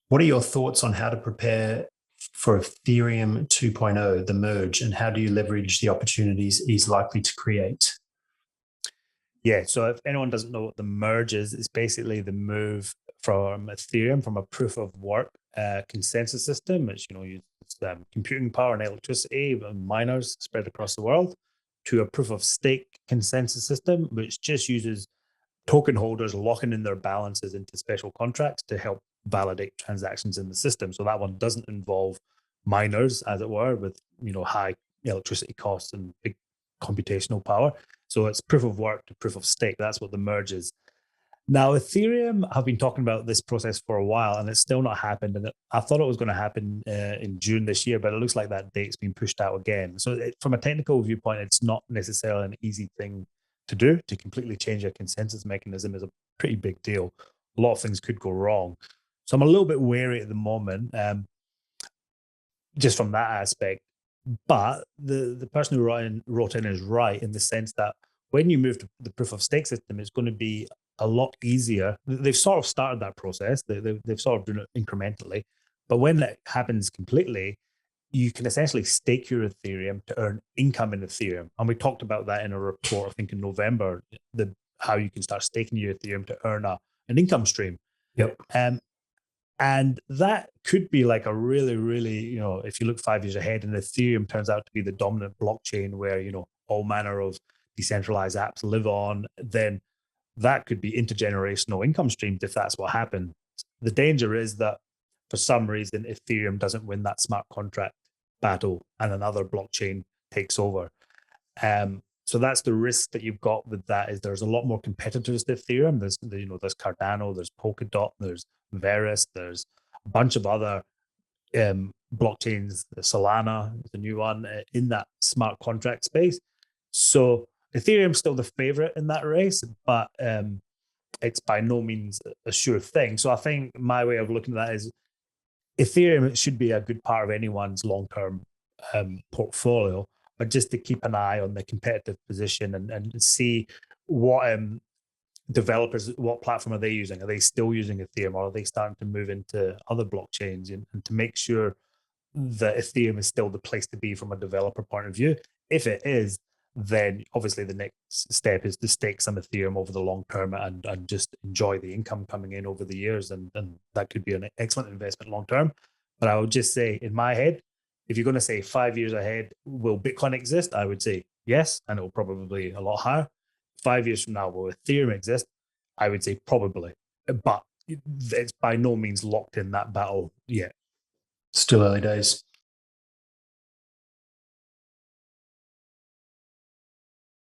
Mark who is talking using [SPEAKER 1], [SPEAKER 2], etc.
[SPEAKER 1] What are your thoughts on how to prepare for Ethereum 2.0, the merge, and how do you leverage the opportunities he's likely to create?
[SPEAKER 2] Yeah, so if anyone doesn't know what the merge is, it's basically the move from Ethereum, from a proof of work consensus system, which uses computing power and electricity and miners spread across the world, to a proof of stake consensus system, which just uses token holders locking in their balances into special contracts to help validate transactions in the system. So that one doesn't involve miners, as it were, with high electricity costs and big computational power. So it's proof of work to proof of stake. That's what the merge is. Now, Ethereum have been talking about this process for a while, and it's still not happened. And I thought it was going to happen in June this year, but it looks like that date's been pushed out again. So, from a technical viewpoint, it's not necessarily an easy thing to do. To completely change a consensus mechanism is a pretty big deal. A lot of things could go wrong. So, I'm a little bit wary at the moment, just from that aspect. But the person who wrote in is right in the sense that when you move to the proof of stake system, it's going to be a lot easier. They've sort of started that process. They've sort of done it incrementally. But when that happens completely, you can essentially stake your Ethereum to earn income in Ethereum. And we talked about that in a report, I think in November, how you can start staking your Ethereum to earn an income stream.
[SPEAKER 1] Yep.
[SPEAKER 2] And that could be like a really, really, if you look 5 years ahead and Ethereum turns out to be the dominant blockchain where, all manner of decentralized apps live on, then that could be intergenerational income streams if that's what happens. The danger is that for some reason, Ethereum doesn't win that smart contract battle and another blockchain takes over. So that's the risk that you've got with that is there's a lot more competitors to Ethereum. There's Cardano, there's Polkadot, there's Verus, there's a bunch of other blockchains. Solana is a new one in that smart contract space. So Ethereum's still the favorite in that race, but it's by no means a sure thing. So I think my way of looking at that is Ethereum should be a good part of anyone's long-term portfolio, but just to keep an eye on the competitive position and see what developers, what platform are they using? Are they still using Ethereum, or are they starting to move into other blockchains? And to make sure that Ethereum is still the place to be from a developer point of view. If it is, then obviously the next step is to stake some Ethereum over the long term and just enjoy the income coming in over the years. And that could be an excellent investment long term. But I would just say, in my head, if you're going to say 5 years ahead, will Bitcoin exist? I would say yes, and it will probably be a lot higher. 5 years from now, will Ethereum exist? I would say probably, but it's by no means locked in that battle yet.
[SPEAKER 1] Still early days.